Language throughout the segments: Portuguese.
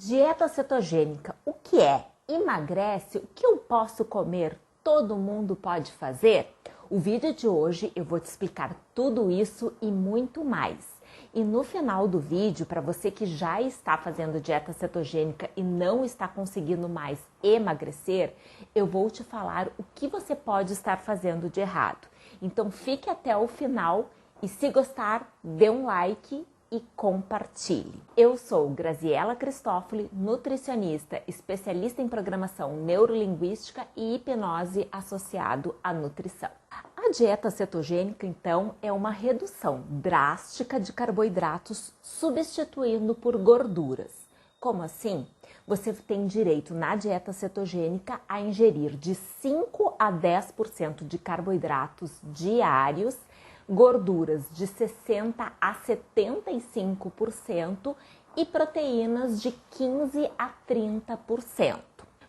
Dieta cetogênica, o que é? Emagrece? O que eu posso comer? Todo mundo pode fazer? O vídeo de hoje eu vou te explicar tudo isso e muito mais. E no final do vídeo, para você que já está fazendo dieta cetogênica e não está conseguindo mais emagrecer, eu vou te falar o que você pode estar fazendo de errado. Então fique até o final e se gostar, dê um like e compartilhe. Eu sou Graziela Cristófoli, nutricionista, especialista em programação neurolinguística e hipnose associado à nutrição. A dieta cetogênica, então, é uma redução drástica de carboidratos substituindo por gorduras. Como assim? Você tem direito na dieta cetogênica a ingerir de 5 a 10% de carboidratos diários, gorduras de 60 a 75% e proteínas de 15 a 30%.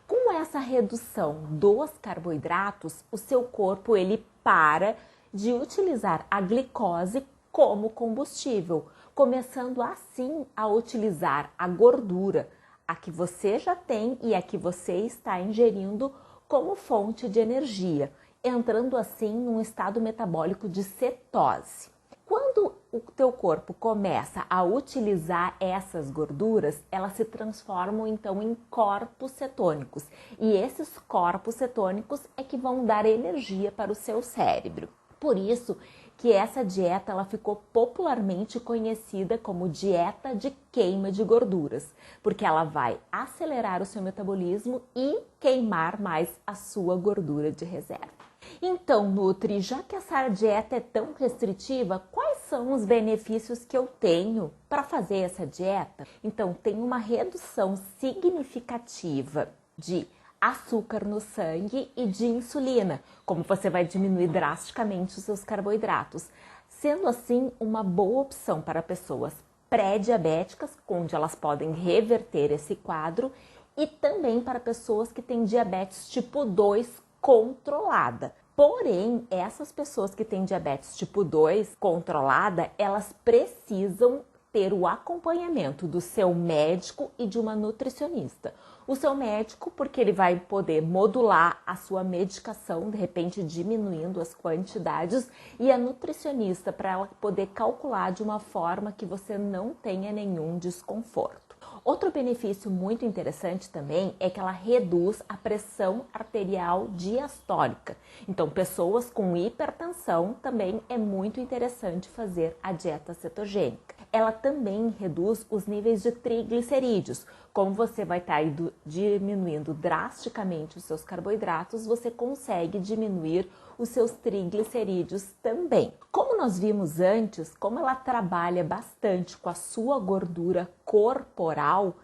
Com essa redução dos carboidratos, o seu corpo ele para de utilizar a glicose como combustível, começando assim a utilizar a gordura, a que você já tem e a que você está ingerindo como fonte de energia, entrando assim num estado metabólico de cetose. Quando o teu corpo começa a utilizar essas gorduras, elas se transformam então em corpos cetônicos. E esses corpos cetônicos é que vão dar energia para o seu cérebro. Por isso que essa dieta ela ficou popularmente conhecida como dieta de queima de gorduras, porque ela vai acelerar o seu metabolismo e queimar mais a sua gordura de reserva. Então, Nutri, já que essa dieta é tão restritiva, quais são os benefícios que eu tenho para fazer essa dieta? Então, tem uma redução significativa de açúcar no sangue e de insulina, como você vai diminuir drasticamente os seus carboidratos, sendo assim uma boa opção para pessoas pré-diabéticas, onde elas podem reverter esse quadro, e também para pessoas que têm diabetes tipo 2 controlada. Porém, essas pessoas que têm diabetes tipo 2 controlada, elas precisam ter o acompanhamento do seu médico e de uma nutricionista. O seu médico, porque ele vai poder modular a sua medicação, de repente diminuindo as quantidades, e a nutricionista para ela poder calcular de uma forma que você não tenha nenhum desconforto. Outro benefício muito interessante também é que ela reduz a pressão arterial diastólica. Então, pessoas com hipertensão também é muito interessante fazer a dieta cetogênica. Ela também reduz os níveis de triglicerídeos. Como você vai estar diminuindo drasticamente os seus carboidratos, você consegue diminuir os seus triglicerídeos também. Como nós vimos antes, como ela trabalha bastante com a sua gordura corporal,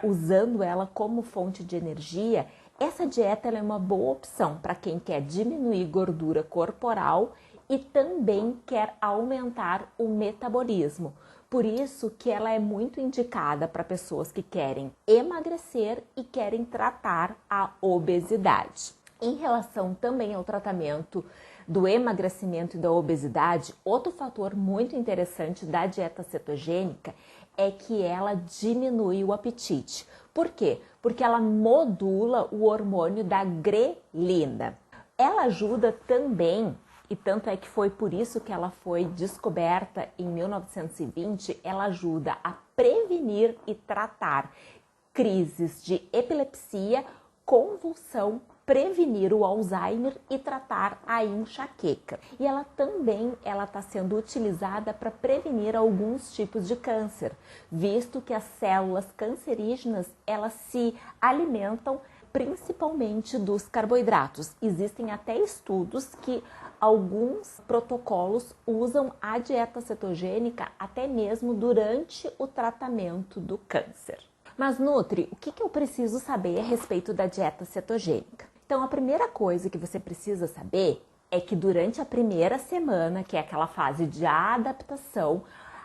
usando ela como fonte de energia, essa dieta ela é uma boa opção para quem quer diminuir gordura corporal e também quer aumentar o metabolismo. Por isso que ela é muito indicada para pessoas que querem emagrecer e querem tratar a obesidade. Em relação também ao tratamento do emagrecimento e da obesidade, outro fator muito interessante da dieta cetogênica é que ela diminui o apetite. Por quê? Porque ela modula o hormônio da grelina. Ela ajuda também, e tanto é que foi por isso que ela foi descoberta em 1920, ela ajuda a prevenir e tratar crises de epilepsia, convulsão, prevenir o Alzheimer e tratar a enxaqueca. E ela também está sendo utilizada para prevenir alguns tipos de câncer, visto que as células cancerígenas elas se alimentam principalmente dos carboidratos. Existem até estudos que alguns protocolos usam a dieta cetogênica até mesmo durante o tratamento do câncer. Mas Nutri, o que eu preciso saber a respeito da dieta cetogênica? Então, a primeira coisa que você precisa saber é que durante a primeira semana, que é aquela fase de adaptação,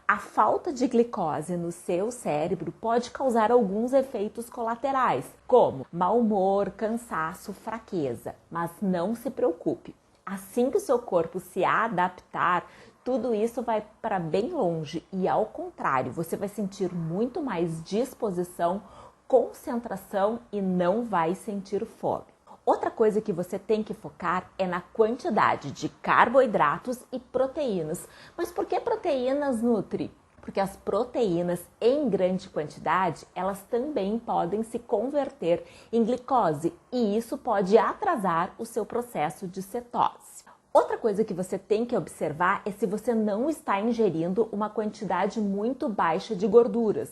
a falta de glicose no seu cérebro pode causar alguns efeitos colaterais, como mau humor, cansaço, fraqueza. Mas não se preocupe. Assim que o seu corpo se adaptar, tudo isso vai para bem longe e, ao contrário, você vai sentir muito mais disposição, concentração e não vai sentir fome. Outra coisa que você tem que focar é na quantidade de carboidratos e proteínas. Mas por que proteínas, Nutri? Porque as proteínas em grande quantidade, elas também podem se converter em glicose e isso pode atrasar o seu processo de cetose. Outra coisa que você tem que observar é se você não está ingerindo uma quantidade muito baixa de gorduras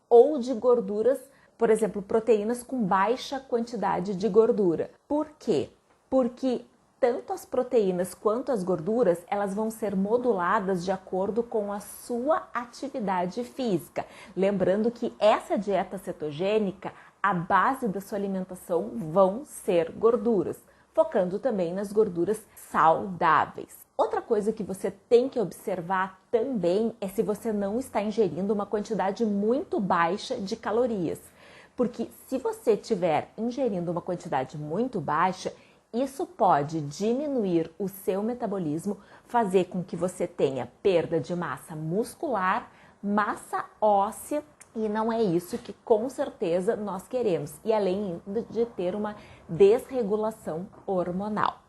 ou de gorduras, por exemplo, proteínas com baixa quantidade de gordura. Por quê? Porque tanto as proteínas quanto as gorduras, elas vão ser moduladas de acordo com a sua atividade física. Lembrando que essa dieta cetogênica, a base da sua alimentação vão ser gorduras, focando também nas gorduras saudáveis. Outra coisa que você tem que observar também é se você não está ingerindo uma quantidade muito baixa de calorias. Porque se você estiver ingerindo uma quantidade muito baixa, isso pode diminuir o seu metabolismo, fazer com que você tenha perda de massa muscular, massa óssea, e não é isso que com certeza nós queremos. E além de ter uma desregulação hormonal.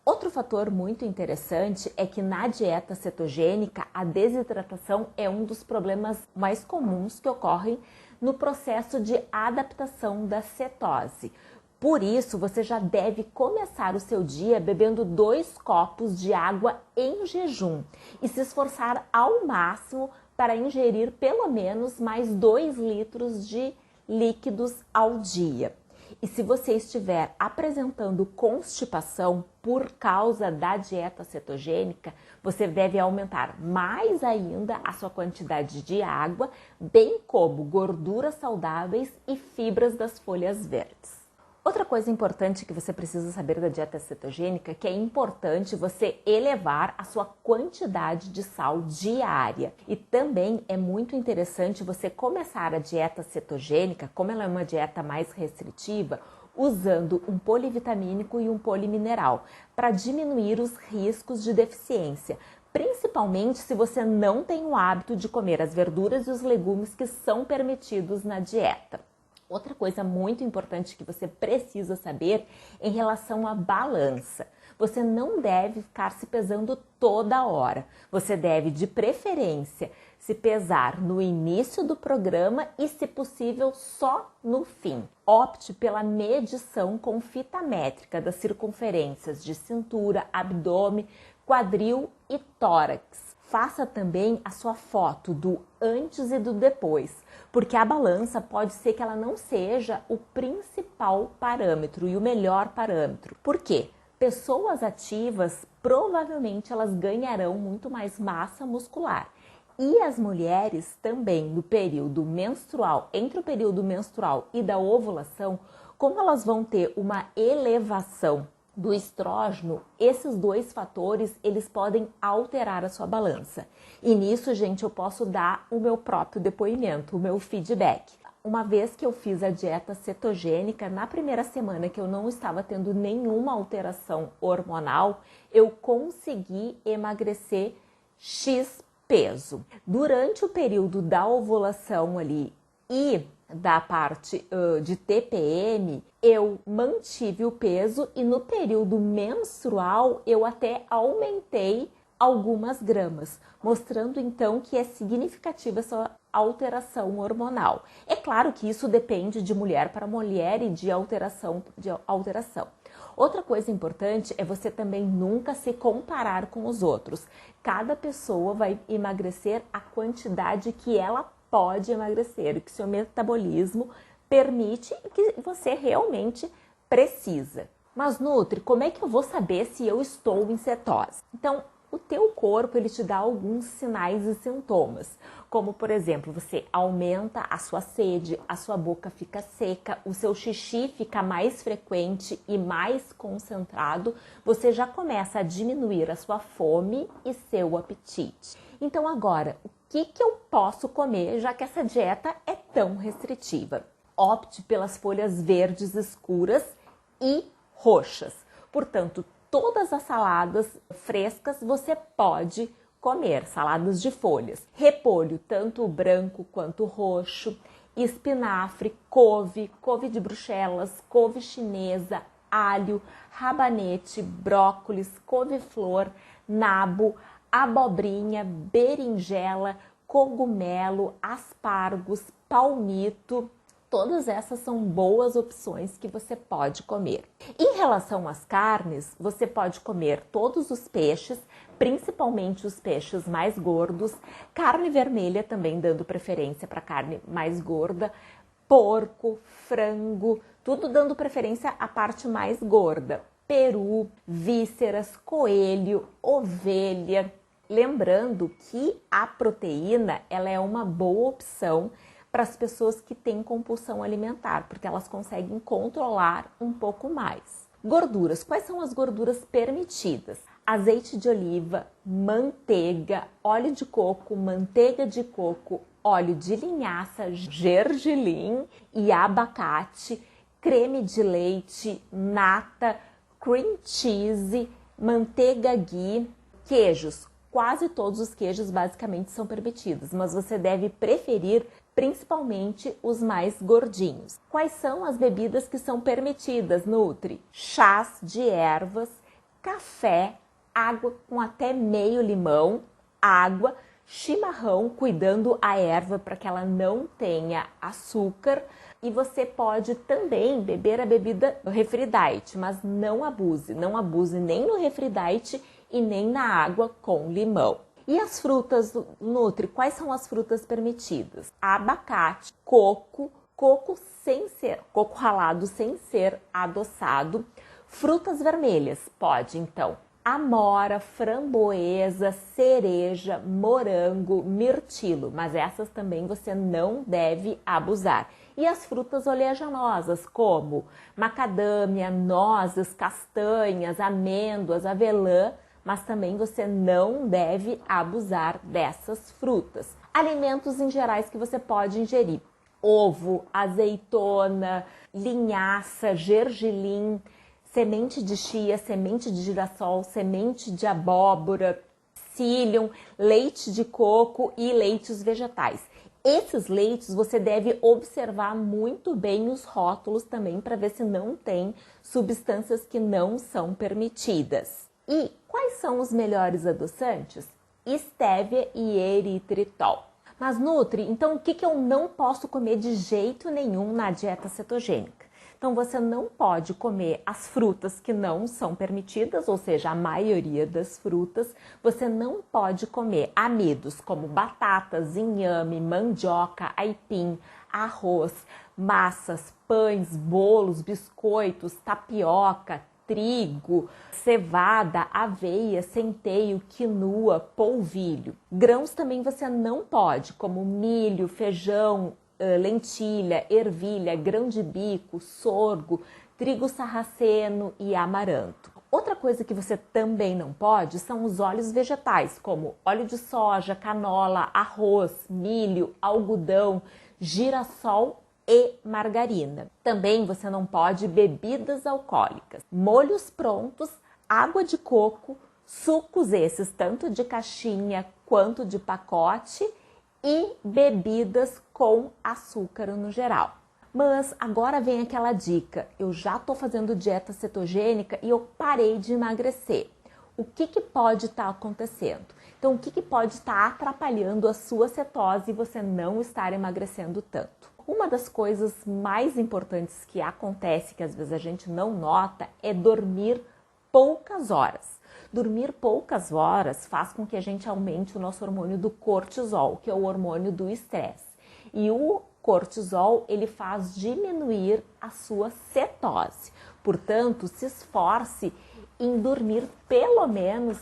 Outro fator muito interessante é que na dieta cetogênica, a desidratação é um dos problemas mais comuns que ocorrem no processo de adaptação da cetose. Por isso, você já deve começar o seu dia bebendo 2 copos de água em jejum e se esforçar ao máximo para ingerir pelo menos mais 2 litros de líquidos ao dia. E se você estiver apresentando constipação por causa da dieta cetogênica, você deve aumentar mais ainda a sua quantidade de água, bem como gorduras saudáveis e fibras das folhas verdes. Outra coisa importante que você precisa saber da dieta cetogênica é que é importante você elevar a sua quantidade de sal diária. E também é muito interessante você começar a dieta cetogênica, como ela é uma dieta mais restritiva, usando um polivitamínico e um polimineral para diminuir os riscos de deficiência, principalmente se você não tem o hábito de comer as verduras e os legumes que são permitidos na dieta. Outra coisa muito importante que você precisa saber em relação à balança. Você não deve ficar se pesando toda hora. Você deve, de preferência, se pesar no início do programa e, se possível, só no fim. Opte pela medição com fita métrica das circunferências de cintura, abdômen, quadril e tórax. Faça também a sua foto do antes e do depois, porque a balança pode ser que ela não seja o principal parâmetro e o melhor parâmetro. Por quê? Pessoas ativas, provavelmente elas ganharão muito mais massa muscular. E as mulheres também no período menstrual, entre o período menstrual e da ovulação, como elas vão ter uma elevação do estrógeno, esses 2 fatores, eles podem alterar a sua balança. E nisso, gente, eu posso dar o meu próprio depoimento, o meu feedback. Uma vez que eu fiz a dieta cetogênica, na primeira semana que eu não estava tendo nenhuma alteração hormonal, eu consegui emagrecer X peso. Durante o período da ovulação ali e da parte de TPM, eu mantive o peso e no período menstrual eu até aumentei algumas gramas, mostrando então que é significativa essa alteração hormonal. É claro que isso depende de mulher para mulher e de alteração. Outra coisa importante é você também nunca se comparar com os outros. Cada pessoa vai emagrecer a quantidade que ela pode emagrecer, que seu metabolismo permite e que você realmente precisa. Mas Nutri, como é que eu vou saber se eu estou em cetose? Então, o teu corpo ele te dá alguns sinais e sintomas, como por exemplo, você aumenta a sua sede, a sua boca fica seca, o seu xixi fica mais frequente e mais concentrado, você já começa a diminuir a sua fome e seu apetite. Então agora, o que eu posso comer já que essa dieta é tão restritiva? Opte pelas folhas verdes escuras e roxas. Portanto, todas as saladas frescas você pode comer, saladas de folhas. Repolho, tanto o branco quanto o roxo. espinafre, couve, couve de Bruxelas, couve chinesa, alho, rabanete, brócolis, couve-flor, nabo, abobrinha, berinjela, cogumelo, aspargos, palmito. Todas essas são boas opções que você pode comer. Em relação às carnes, você pode comer todos os peixes, principalmente os peixes mais gordos, carne vermelha também dando preferência para carne mais gorda, porco, frango, tudo dando preferência à parte mais gorda, peru, vísceras, coelho, ovelha. Lembrando que a proteína ela é uma boa opção para as pessoas que têm compulsão alimentar, porque elas conseguem controlar um pouco mais. Gorduras. Quais são as gorduras permitidas? Azeite de oliva, manteiga, óleo de coco, manteiga de coco, óleo de linhaça, gergelim e abacate, creme de leite, nata, cream cheese, manteiga ghee, queijos. Quase todos os queijos basicamente são permitidos, mas você deve preferir principalmente os mais gordinhos. Quais são as bebidas que são permitidas, Nutri? Chás de ervas, café, água com até meio limão, água, chimarrão, cuidando a erva para que ela não tenha açúcar. E você pode também beber a bebida Refri Diet, mas não abuse nem no Refri Diet e nem na água com limão. E as frutas, Nutri, quais são as frutas permitidas? Abacate, coco ralado sem ser adoçado. Frutas vermelhas, pode então amora, framboesa, cereja, morango, mirtilo, mas essas também você não deve abusar. E as frutas oleaginosas, como macadâmia, nozes, castanhas, amêndoas, avelã, mas também você não deve abusar dessas frutas. Alimentos em gerais que você pode ingerir: ovo, azeitona, linhaça, gergelim, semente de chia, semente de girassol, semente de abóbora, psyllium, leite de coco e leites vegetais. Esses leites você deve observar muito bem os rótulos também para ver se não tem substâncias que não são permitidas. E quais são os melhores adoçantes? Estévia e eritritol. Mas Nutri, então o que eu não posso comer de jeito nenhum na dieta cetogênica? Então você não pode comer as frutas que não são permitidas, ou seja, a maioria das frutas. Você não pode comer amidos como batatas, inhame, mandioca, aipim, arroz, massas, pães, bolos, biscoitos, tapioca, trigo, cevada, aveia, centeio, quinoa, polvilho. Grãos também você não pode, como milho, feijão, lentilha, ervilha, grão de bico, sorgo, trigo sarraceno e amaranto. Outra coisa que você também não pode são os óleos vegetais, como óleo de soja, canola, arroz, milho, algodão, girassol e margarina. Também você não pode bebidas alcoólicas, molhos prontos, água de coco, sucos esses tanto de caixinha quanto de pacote e bebidas com açúcar no geral. Mas agora vem aquela dica: eu já estou fazendo dieta cetogênica e eu parei de emagrecer. O que pode estar acontecendo? Então, o que pode estar atrapalhando a sua cetose e você não estar emagrecendo tanto? Uma das coisas mais importantes que acontece, que às vezes a gente não nota, é dormir poucas horas. Dormir poucas horas faz com que a gente aumente o nosso hormônio do cortisol, que é o hormônio do estresse. E o cortisol, ele faz diminuir a sua cetose. Portanto, se esforce em dormir pelo menos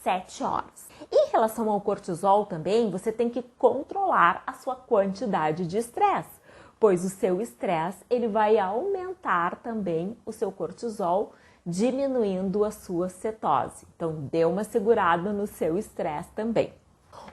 7 horas. Em relação ao cortisol também, você tem que controlar a sua quantidade de estresse, pois o seu estresse ele vai aumentar também o seu cortisol, diminuindo a sua cetose. Então, dê uma segurada no seu estresse também.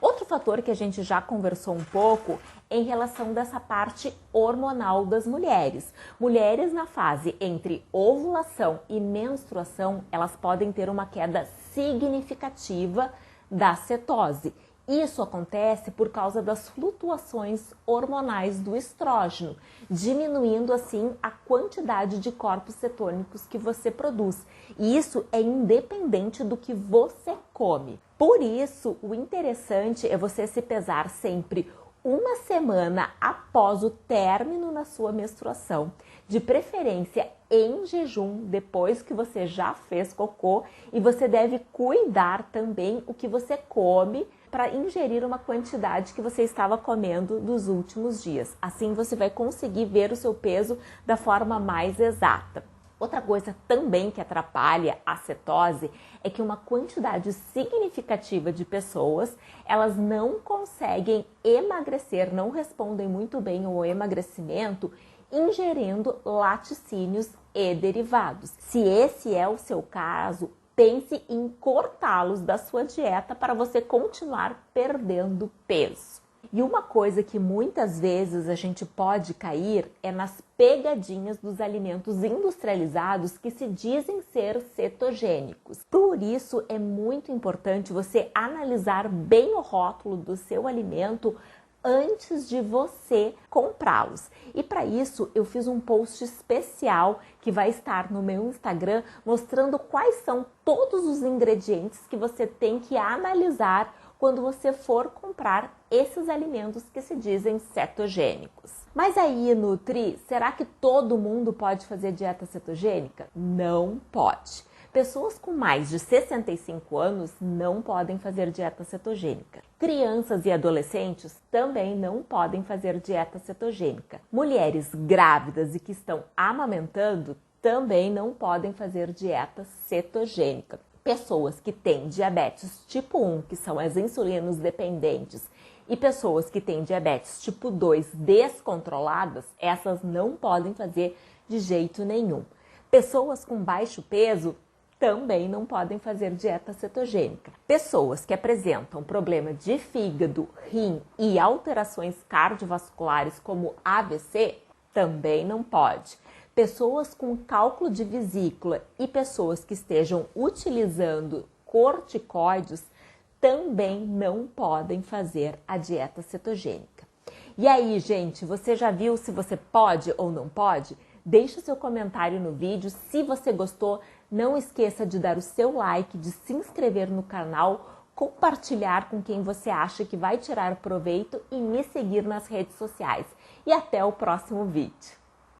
Outro fator que a gente já conversou um pouco é em relação dessa parte hormonal das mulheres. Mulheres na fase entre ovulação e menstruação, elas podem ter uma queda significativa da cetose. Isso acontece por causa das flutuações hormonais do estrógeno, diminuindo assim a quantidade de corpos cetônicos que você produz. E isso é independente do que você come. Por isso, o interessante é você se pesar sempre uma semana após o término na sua menstruação, de preferência em jejum, depois que você já fez cocô, e você deve cuidar também o que você come para ingerir uma quantidade que você estava comendo dos últimos dias. Assim você vai conseguir ver o seu peso da forma mais exata. Outra coisa também que atrapalha a cetose é que uma quantidade significativa de pessoas, elas não conseguem emagrecer, não respondem muito bem ao emagrecimento ingerindo laticínios e derivados. Se esse é o seu caso, pense em cortá-los da sua dieta para você continuar perdendo peso. E uma coisa que muitas vezes a gente pode cair é nas pegadinhas dos alimentos industrializados que se dizem ser cetogênicos. Por isso é muito importante você analisar bem o rótulo do seu alimento antes de você comprá-los. E para isso eu fiz um post especial que vai estar no meu Instagram mostrando quais são todos os ingredientes que você tem que analisar quando você for comprar esses alimentos que se dizem cetogênicos. Mas aí, Nutri, será que todo mundo pode fazer dieta cetogênica? Não pode. Pessoas com mais de 65 anos não podem fazer dieta cetogênica. Crianças e adolescentes também não podem fazer dieta cetogênica. Mulheres grávidas e que estão amamentando também não podem fazer dieta cetogênica. Pessoas que têm diabetes tipo 1, que são as insulinos dependentes, e pessoas que têm diabetes tipo 2 descontroladas, essas não podem fazer de jeito nenhum. Pessoas com baixo peso também não podem fazer dieta cetogênica. Pessoas que apresentam problema de fígado, rim e alterações cardiovasculares como AVC também não pode. Pessoas com cálculo de vesícula e pessoas que estejam utilizando corticoides também não podem fazer a dieta cetogênica. E aí, gente, você já viu se você pode ou não pode? Deixe o seu comentário no vídeo. Se você gostou, não esqueça de dar o seu like, de se inscrever no canal, compartilhar com quem você acha que vai tirar proveito e me seguir nas redes sociais. E até o próximo vídeo.